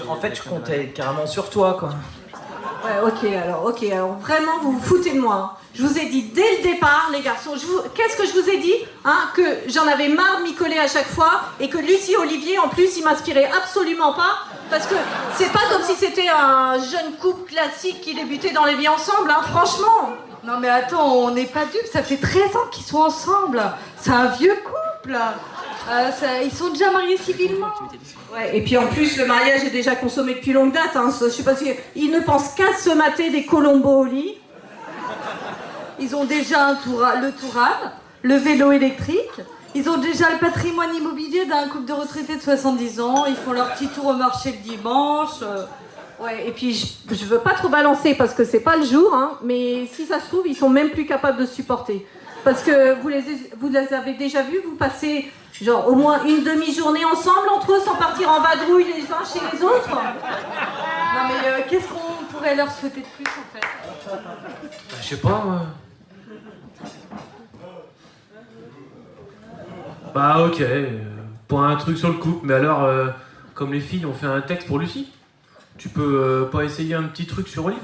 En fait, je comptais carrément sur toi, quoi. Ouais, ok, alors vraiment, vous vous foutez de moi. Hein. Je vous ai dit dès le départ, les garçons, qu'est-ce que je vous ai dit hein, que j'en avais marre de m'y coller à chaque fois et que Lucie Olivier, en plus, il m'inspirait absolument pas. Parce que c'est pas comme si c'était un jeune couple classique qui débutait dans les vies ensemble, hein, franchement. Non mais attends, on n'est pas dupes, ça fait 13 ans qu'ils sont ensemble. C'est un vieux couple. Ils sont déjà mariés civilement. Ouais, et puis en plus, le mariage est déjà consommé depuis longue date. Hein. Je sais pas si... Ils ne pensent qu'à se mater des colombos au lit. Ils ont déjà le Touran, le vélo électrique. Ils ont déjà le patrimoine immobilier d'un couple de retraités de 70 ans. Ils font leur petit tour au marché le dimanche. Ouais, et puis je veux pas trop balancer parce que c'est pas le jour, hein, mais si ça se trouve, ils sont même plus capables de se supporter. Parce que vous les avez déjà vus, vous passez genre au moins une demi-journée ensemble entre eux sans partir en vadrouille les uns chez les autres. Non mais qu'est-ce qu'on pourrait leur souhaiter de plus en fait? Je sais pas, moi. Bah ok, pas un truc sur le couple, mais alors, comme les filles ont fait un texte pour Lucie, tu peux pas essayer un petit truc sur Olive?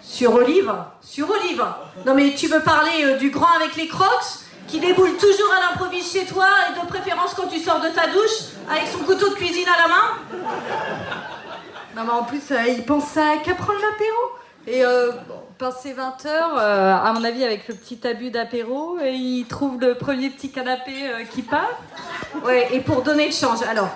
Sur Olive? Sur Olive? Non mais tu veux parler du grand avec les crocs qui déboule toujours à l'improviste chez toi et de préférence quand tu sors de ta douche avec son couteau de cuisine à la main? Non mais en plus, il pense qu'à prendre l'apéro. Et passé 20h, à mon avis, avec le petit abus d'apéro, il trouve le premier petit canapé qui passe. Ouais, et pour donner le change, alors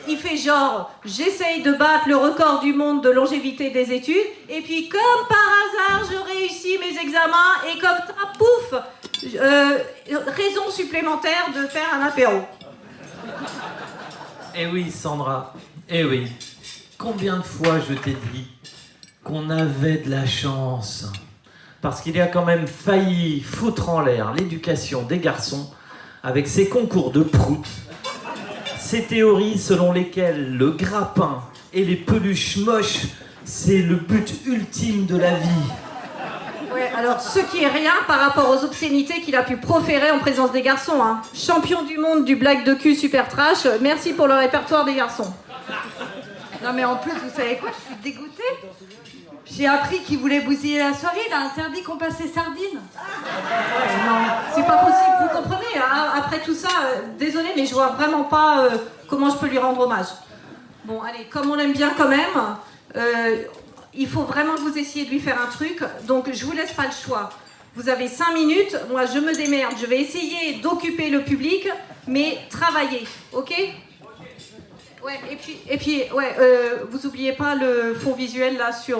il fait genre, j'essaye de battre le record du monde de longévité des études, et puis comme par hasard, je réussis mes examens, et comme ça, pouf, raison supplémentaire de faire un apéro. Eh oui, Sandra, eh oui. Combien de fois je t'ai dit qu'on avait de la chance? Parce qu'il a quand même failli foutre en l'air l'éducation des garçons avec ses concours de prout, ces théories selon lesquelles le grappin et les peluches moches, c'est le but ultime de la vie. Ouais, alors ce qui est rien par rapport aux obscénités qu'il a pu proférer en présence des garçons. Hein. Champion du monde du blague de cul super trash, merci pour le répertoire des garçons. Non mais en plus, vous savez quoi, je suis dégoûtée. J'ai appris qu'il voulait bousiller la soirée, il a interdit qu'on passe les sardines. Ouais, non, c'est pas possible, vous comprenez, hein, après tout ça, désolé, mais je vois vraiment pas comment je peux lui rendre hommage. Bon, allez, comme on l'aime bien quand même, il faut vraiment que vous essayiez de lui faire un truc, donc je vous laisse pas le choix. Vous avez 5 minutes, moi je me démerde, je vais essayer d'occuper le public, mais travailler, ok ? Ouais, et puis ouais, vous oubliez pas le fond visuel là sur...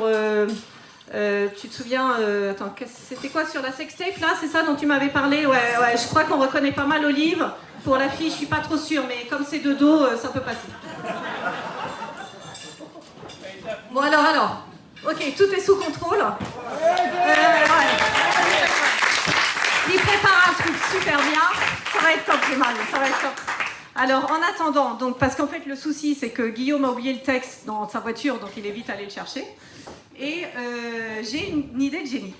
tu te souviens, attends, c'était quoi sur la sextape là, c'est ça dont tu m'avais parlé? Ouais, je crois qu'on reconnaît pas mal Olive. Pour la fille, je suis pas trop sûre, mais comme c'est de dos, ça peut passer. Bon alors, ok, tout est sous contrôle. Ouais. Il prépare un truc super bien, ça va être top, j'ai mal, ça va être top. Alors, en attendant, donc, parce qu'en fait, le souci, c'est que Guillaume a oublié le texte dans sa voiture, donc il est vite allé le chercher. Et j'ai une idée de génie.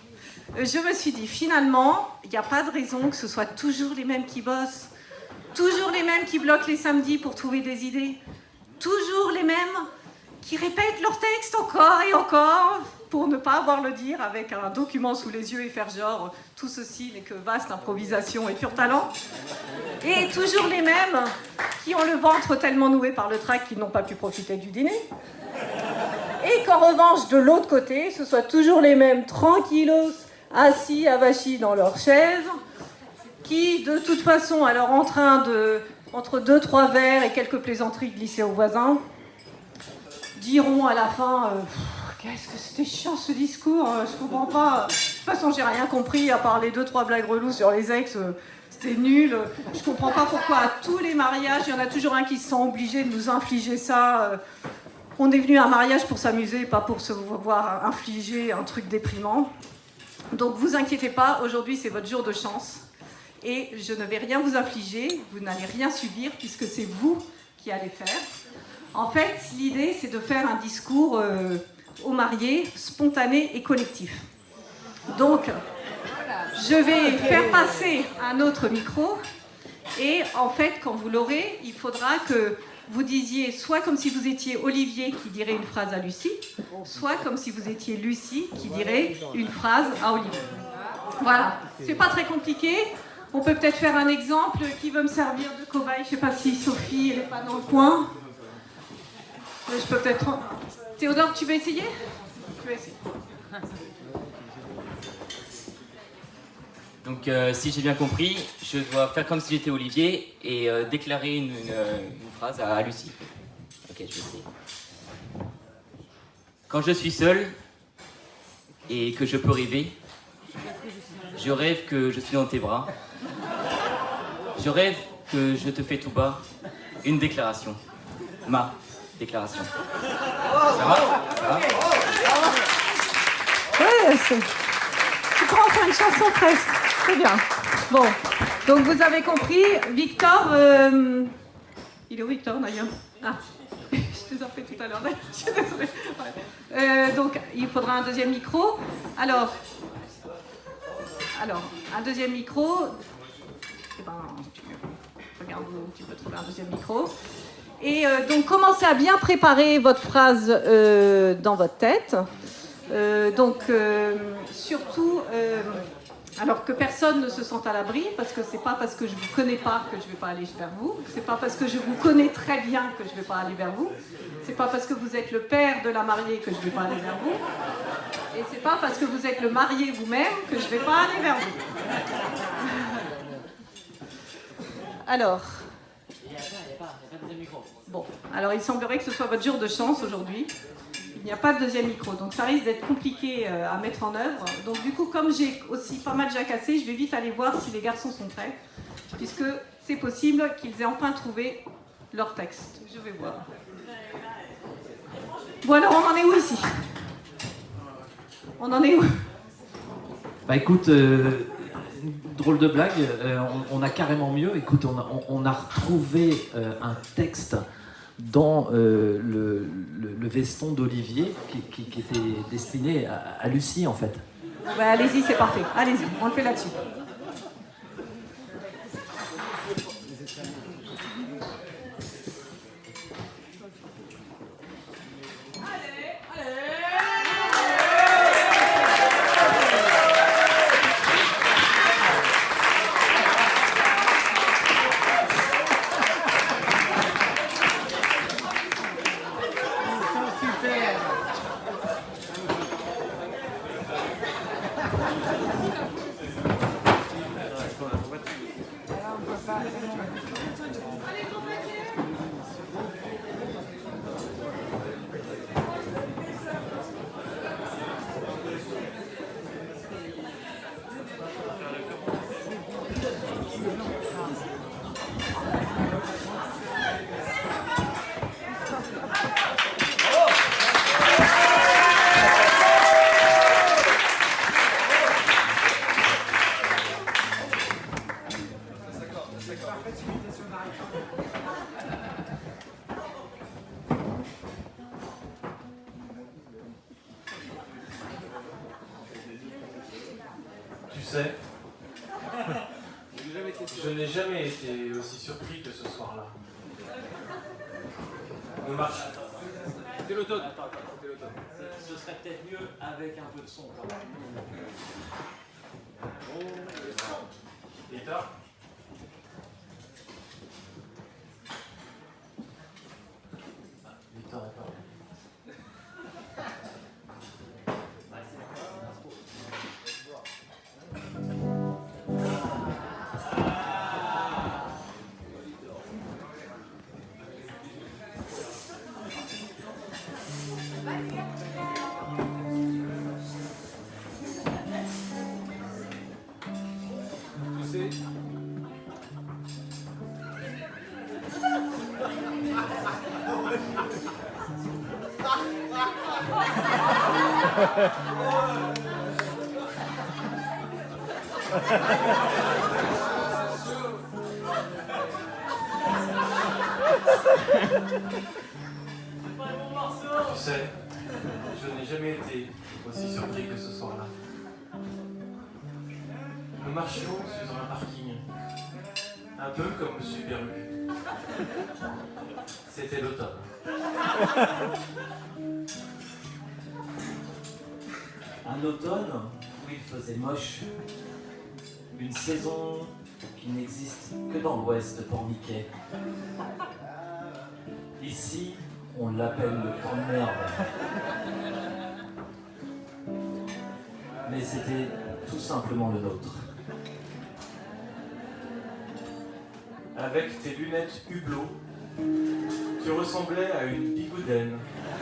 Je me suis dit, finalement, il n'y a pas de raison que ce soit toujours les mêmes qui bossent, toujours les mêmes qui bloquent les samedis pour trouver des idées, toujours les mêmes qui répètent leur texte encore et encore, pour ne pas avoir le dire avec un document sous les yeux et faire genre tout ceci n'est que vaste improvisation et pur talent. Et toujours les mêmes qui ont le ventre tellement noué par le trac qu'ils n'ont pas pu profiter du dîner. Et qu'en revanche, de l'autre côté, ce soit toujours les mêmes tranquillos, assis, avachis dans leur chaise, qui, de toute façon, alors en train de, entre 2-3 verres et quelques plaisanteries glissées aux voisins, diront à la fin qu'est-ce que c'était chiant ce discours, je comprends pas. De toute façon, j'ai rien compris à part les 2-3 blagues reloues sur les ex. C'était nul. Je comprends pas pourquoi à tous les mariages, il y en a toujours un qui se sent obligé de nous infliger ça. On est venu à un mariage pour s'amuser, pas pour se voir infliger un truc déprimant. Donc vous inquiétez pas, aujourd'hui c'est votre jour de chance. Et je ne vais rien vous infliger, vous n'allez rien subir puisque c'est vous qui allez faire. En fait, l'idée c'est de faire un discours aux mariés, spontané et collectif. Donc, je vais faire passer un autre micro et en fait, quand vous l'aurez, il faudra que vous disiez soit comme si vous étiez Olivier qui dirait une phrase à Lucie, soit comme si vous étiez Lucie qui dirait une phrase à Olivier. Voilà, c'est pas très compliqué. On peut peut-être faire un exemple. Qui veut me servir de cobaye? Je sais pas si Sophie, elle n'est pas dans le coin. Je peux peut-être... Théodore, tu veux essayer? Tu veux essayer. Donc, si j'ai bien compris, je dois faire comme si j'étais Olivier et déclarer une phrase à Lucie. Ok, je vais essayer. Quand je suis seul et que je peux rêver, je rêve que je suis dans tes bras. Je rêve que je te fais tout bas une déclaration. Ma déclaration. Ça va? Ça va? Ouais, tu prends enfin une chanson presque. Très bien. Bon, donc vous avez compris, Victor, il est où Victor d'ailleurs? Ah, je te ai appelé tout à l'heure, je suis désolée. Ouais. Donc il faudra un deuxième micro. Alors, un deuxième micro. Eh ben, regarde où tu peux trouver un deuxième micro. Et donc commencez à bien préparer votre phrase dans votre tête. Surtout, alors que personne ne se sente à l'abri, parce que c'est pas parce que je vous connais pas que je vais pas aller vers vous, c'est pas parce que je vous connais très bien que je vais pas aller vers vous, c'est pas parce que vous êtes le père de la mariée que je vais pas aller vers vous, et c'est pas parce que vous êtes le marié vous-même que je vais pas aller vers vous. Alors. Bon, alors il semblerait que ce soit votre jour de chance aujourd'hui. Il n'y a pas de deuxième micro, donc ça risque d'être compliqué à mettre en œuvre. Donc du coup, comme j'ai aussi pas mal jacassé, je vais vite aller voir si les garçons sont prêts, puisque c'est possible qu'ils aient enfin trouvé leur texte. Je vais voir. Bon alors, on en est où ici? On en est où? Bah écoute, drôle de blague, on a carrément mieux. Écoute, on a retrouvé un texte dans le veston d'Olivier qui était destiné à Lucie en fait. Bah, allez-y, c'est parfait. Allez-y, on le fait là-dessus. Tu sais, je n'ai jamais été aussi surpris que ce soir-là. On marche. C'était l'automne. Ce serait peut-être mieux avec un peu de son quand même. Et toi? Victor est pas là. Tu sais, je n'ai jamais été aussi surpris que ce soir-là. Nous marchions sur un parking, Un peu comme Monsieur Perru. C'était l'automne. Un automne où il faisait moche. Une saison qui n'existe que dans l'ouest de Porniquet. Ici, on l'appelle le temps de merde. Mais c'était tout simplement le nôtre. Avec tes lunettes Hublot, tu ressemblais à une bigoudaine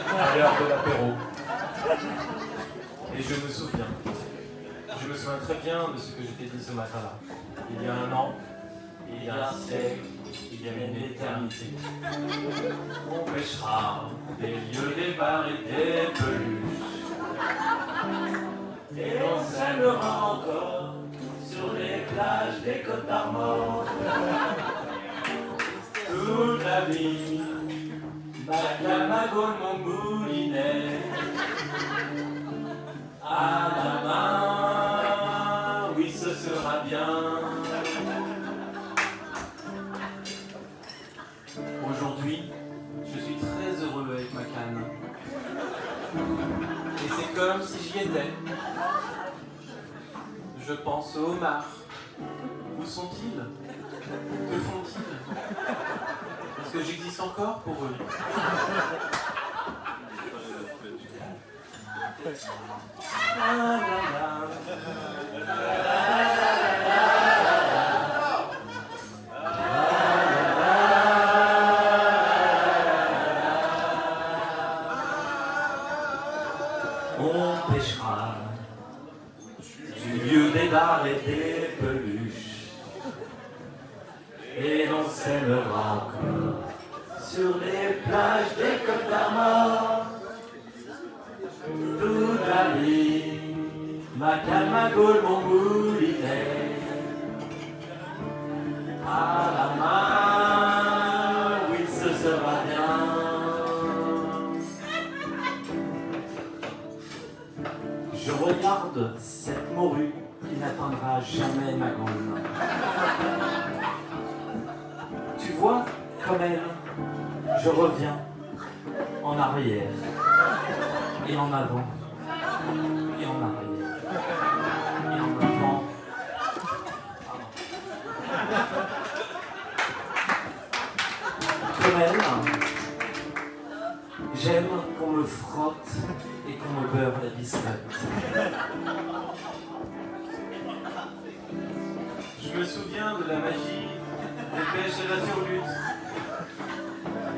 à l'heure de l'apéro. Et je me souviens très bien de ce que je t'ai dit ce matin-là. Il y a un an, il y a un siècle, il y a une éternité. On pêchera des lieux, des bars et des peluches. Et on s'aimera encore sur les plages des Côtes d'Armor. Toute la vie, Macamago, mon moulinet. À la main, oui, ce sera bien. Aujourd'hui, je suis très heureux avec ma canne. Et c'est comme si j'y étais. Je pense aux homards. Où sont-ils? Que font-ils? Est-ce que j'existe encore pour eux? On pêchera du lieu des bars et des peluches. Et l'on s'aimera encore sur les plages des Côtes d'Armor. Toute la vie, Macamago, mon moulinet. À la main, oui, ce sera bien. Je regarde cette morue qui n'atteindra jamais ma gaule. Tu vois, comme elle, je reviens en arrière, et en avant, et en arrière, et en avant. Comme elle, j'aime qu'on me frotte et qu'on me beurre la biscotte. Je me souviens de la magie, des pêches et la turlute,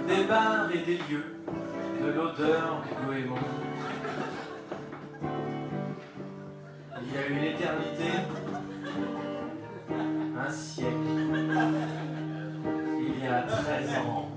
des bars et des lieux, de l'odeur du goémon. Il y a une éternité, un siècle, il y a 13 ans.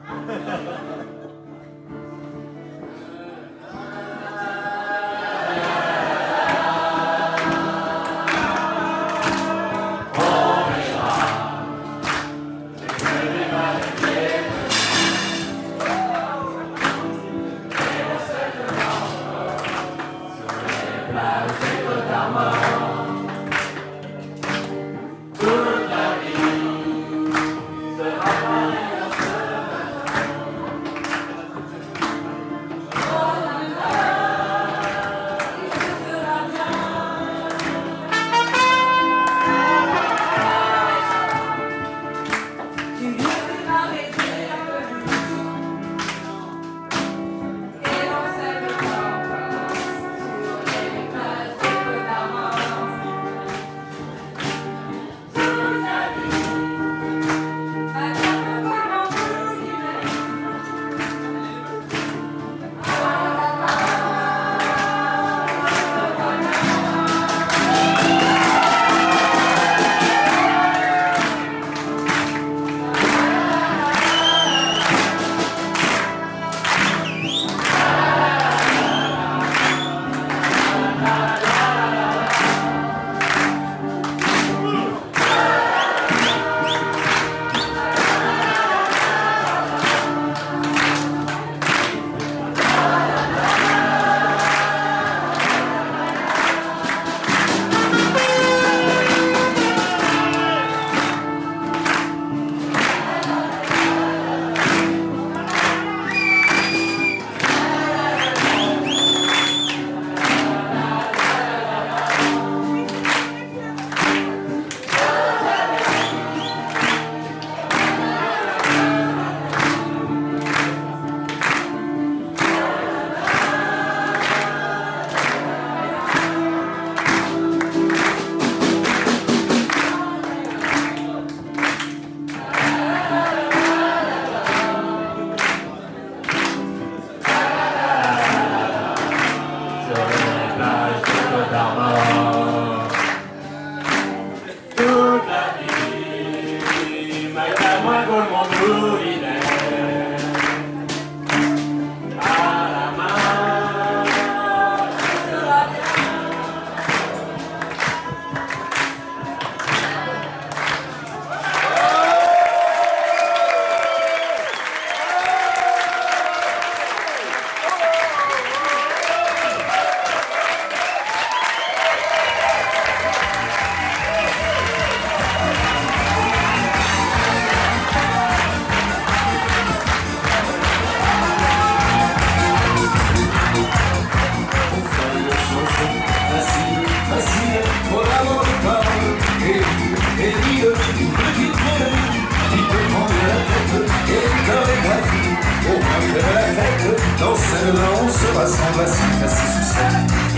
Dans celle-là on se rassemble à 6, à 6 ou 7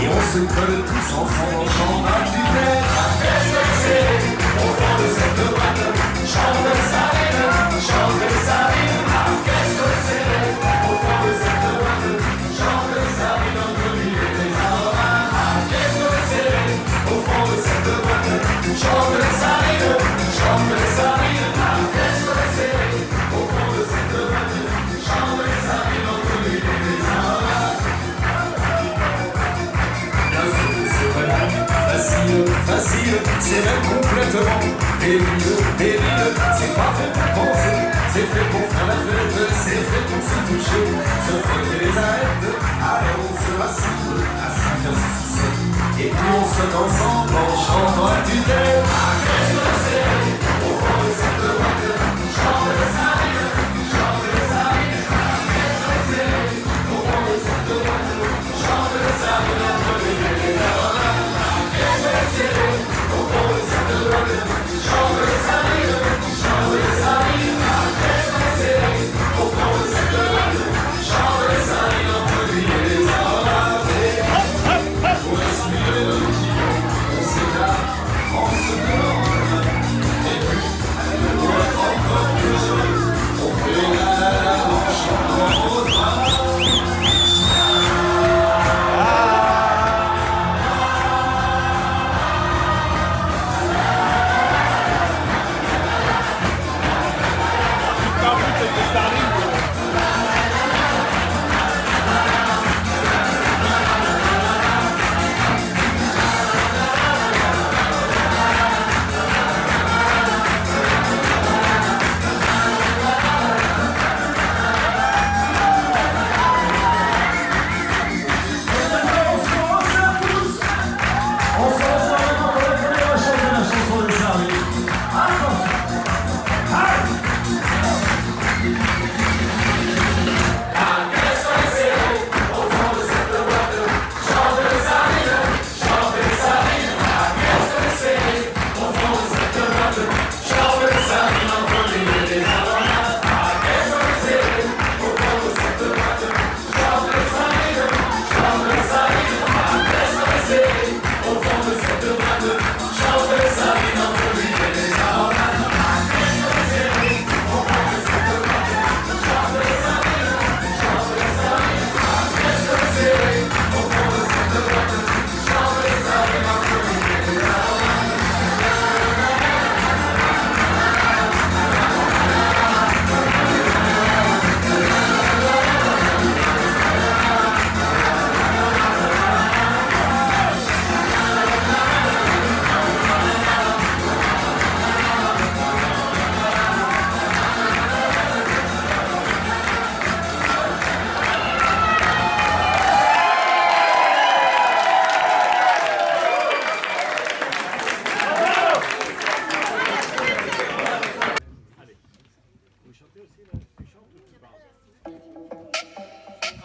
et on se colle tous ensemble en chantant du tête. Qu'est-ce que c'est au fond de cette boîte? Chante sa rime, chante sa rime. Qu'est-ce que c'est au fond de cette boîte? Chante sa rime entre lui et les aromates. Qu'est-ce que c'est au fond de cette boîte? Chante sa rime, chante sa rime. Qu'est-ce que c'est au fond de cette boîte? Chante sa rime entre lui et les aromates. Bien sûr que c'est vraiment facile, facile, c'est même complètement débile, c'est pas fait pour penser, c'est fait pour faire la fête, c'est fait pour se toucher, se frotter les arêtes, alors on se rassemble à 5, à 6, 7, et puis on saute ensemble en chantant à tue-tête. Qu'est-ce que c'est au fond de cette boîte? Chante sa rime, chante sa rime. Qu'est-ce que c'est au fond de cette boîte? Chante sa rime entre les deux aromates. Qu'est-ce que c'est au fond de cette boîte? Chante sa rime, chante sa rime. Qu'est-ce que c'est au fond de cette boîte? Chante sa rime entre lui et les aromates. Pour respirer le petit, on s'éclate en se demande. Et puis, pour être encore plus heureux, on fait la en chantant au drame.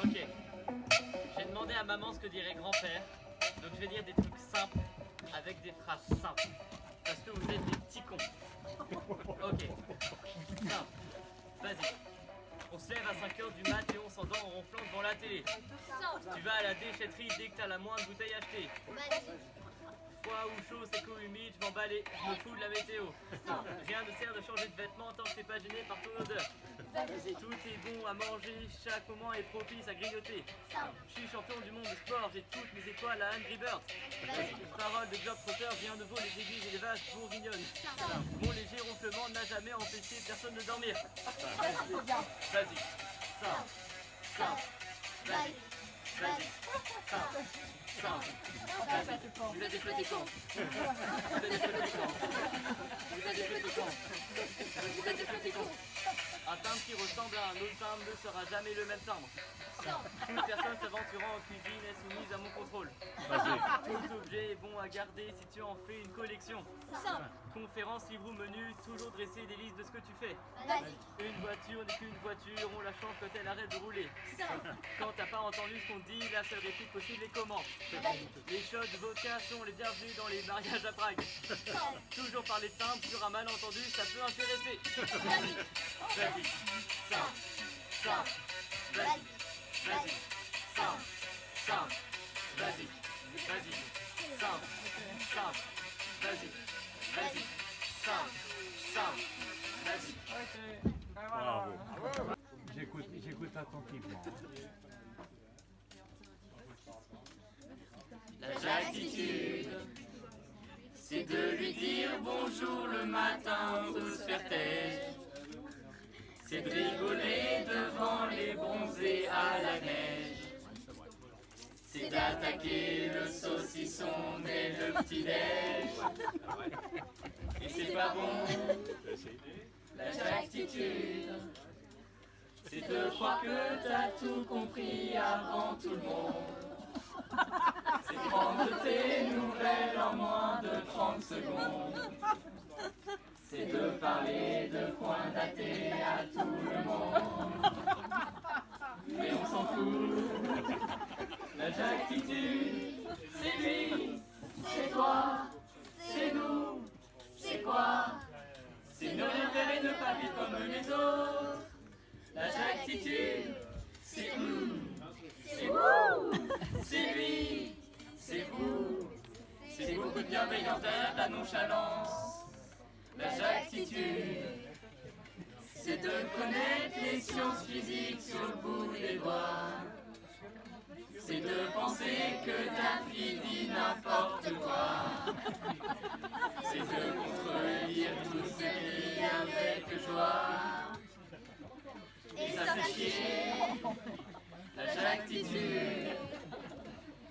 Ok. J'ai demandé à maman ce que dirait grand-père. Donc je vais dire des trucs simples avec des phrases simples. Parce que vous êtes des petits cons. Ok. Simple. Vas-y. On se lève à 5h du mat et on s'endort en ronflant devant la télé. Tu vas à la déchetterie dès que t'as la moindre bouteille achetée. Froid ou chaud, c'est ou humide, je m'emballe et je me fous de la météo. Rien ne sert de changer de vêtements tant que t'es pas gêné par ton odeur. Tout est bon à manger, chaque moment est propice à grignoter. Je suis champion du monde du sport, j'ai toutes mes étoiles à Angry Birds. Parole de Globetrotter, bien de veau, les églises et les vaches bourguignonnes. Mon léger ronflement n'a jamais empêché personne de dormir. Vas-y. Simple. Vas-y. Simple. Vous êtes des petits cons. Vous êtes des petits cons. Vous êtes des petits cons. Vous êtes des petits cons. Un timbre qui ressemble à un autre timbre ne sera jamais le même timbre. Toute personne s'aventurant en cuisine est soumise à mon contrôle. Tout objet est bon à garder si tu en fais une collection. Conférence, livre ou menu, toujours dresser des listes de ce que tu fais. Une voiture n'est qu'une voiture, on la change quand elle arrête de rouler. Quand t'as pas entendu ce qu'on te dit, la seule réplique possible est comment. Les shots de vodka sont les bienvenus dans les mariages à Prague. Toujours parler de timbre sur un malentendu, ça peut intéresser. Vas-y. Ça. Vas-y. toujours le matin tous faire têche. C'est de rigoler devant les bronzés à la neige. C'est d'attaquer le saucisson dès le petit-déj. Et c'est pas bon, la attitude. C'est de croire que t'as tout compris avant tout le monde. C'est prendre tes nouvelles en moins de 30 secondes. C'est de parler de coins datés à tout le monde. Mais on s'en fout. La Jactitude, c'est lui, c'est toi, c'est nous, c'est quoi? C'est ne rien faire et ne pas vivre comme les autres. La Jactitude, c'est c'est vous, c'est lui, c'est vous. C'est beaucoup de bienveillance derrière de la nonchalance. La Jactitude, c'est de connaître les sciences physiques sur le bout des doigts. C'est de penser que ta fille dit n'importe quoi. C'est de contredire tout ce qui avec joie. Et ça fait chier. La Jactitude,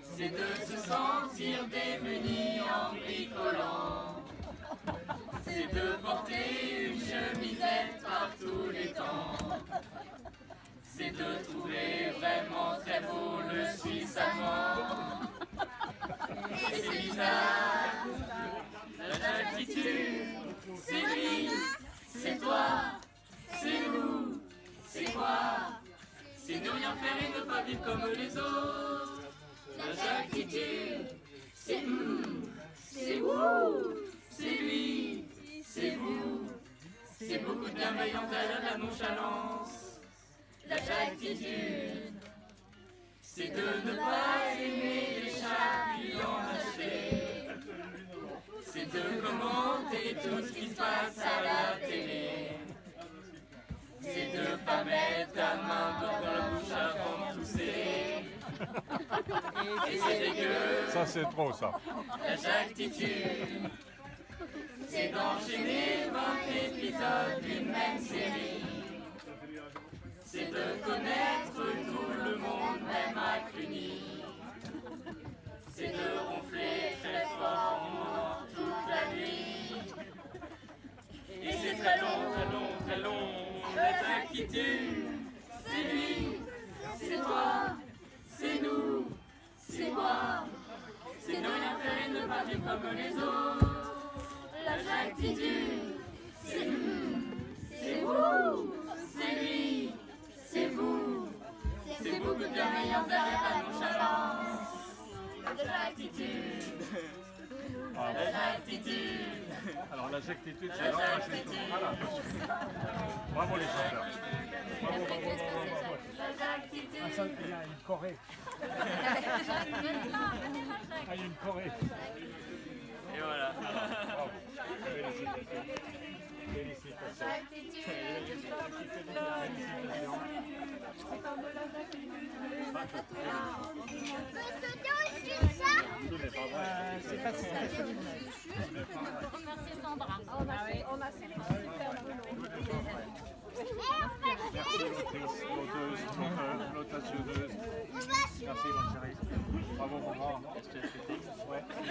c'est de se sentir démuni en bricolant. C'est de porter une chemisette par tous les temps. C'est de trouver vraiment très beau le Suisse allemand. Et c'est bizarre, la Jactitude, c'est lui, c'est toi, c'est nous, c'est quoi? C'est ne rien faire et ne pas vivre comme les autres. La Jactitude, c'est vous, c'est lui, c'est vous. C'est beaucoup de bienveillance derrière la nonchalance. La Jactitude, c'est de ne pas aimer les chats puis en acheter. C'est de commenter tout ce qui se passe à la télé. C'est de pas mettre ta main dans la bouche avant de tousser. Et c'est dégueu. Ça c'est trop ça. La Jactitude, c'est d'enchaîner 20 épisodes d'une même série. C'est de connaître tout le monde, même à Cluny. C'est de ronfler très fort toute la nuit. Et c'est très long, très long, très long. La Jactitude, c'est lui, c'est toi, c'est nous, c'est moi. C'est de rien faire et ne pas vivre comme les autres. La Jactitude, c'est vous, c'est lui, c'est vous. C'est beaucoup de bienveillance derrière la nonchalance. La Jactitude, la Jactitude. Alors la Jactitude, La c'est vraiment Jactitude. Voilà. Bravo les chanteurs. Bravo, bravo, bravo, bravo. La Jactitude. Ah, ça, il y a une Corée. Ah, il y a une Corée. Et voilà. Bravo. Félicitations. Félicitations. Ce n'est pas vrai. C'est pas ça. Ce n'est pas vrai.